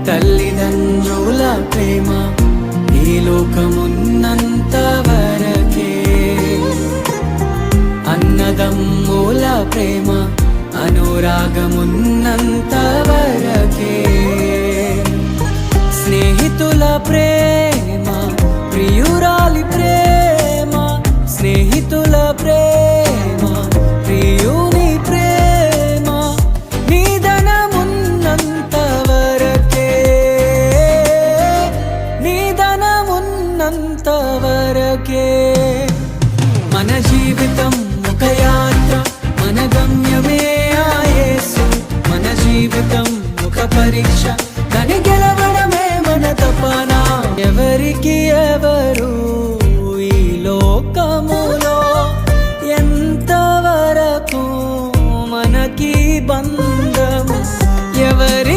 తల్లిదండ్రుల ప్రేమ ఈ లోకమున్నంత వరకే, అన్నదమ్ముల ప్రేమ అనురాగమున్నంత వరకే, స్నేహితుల ప్రేమ ప్రియురాలి ప్రేమ, స్నేహితుల ప్రేమ ప్రియుని ప్రేమ నిధనమున్నంత వరకే, నిధనమున్నంత వరకే. మన జీవితం ఒక యాత్ర, మన గమ్యమే ఆ యేసు. మన జీవితం ఒక పరీక్ష, దాన్ని గెలవడమే మన తపన. ఎవరికి ఎవరు ఈ లోకములో ఎంతవరకు మనకి బంధము, ఎవరి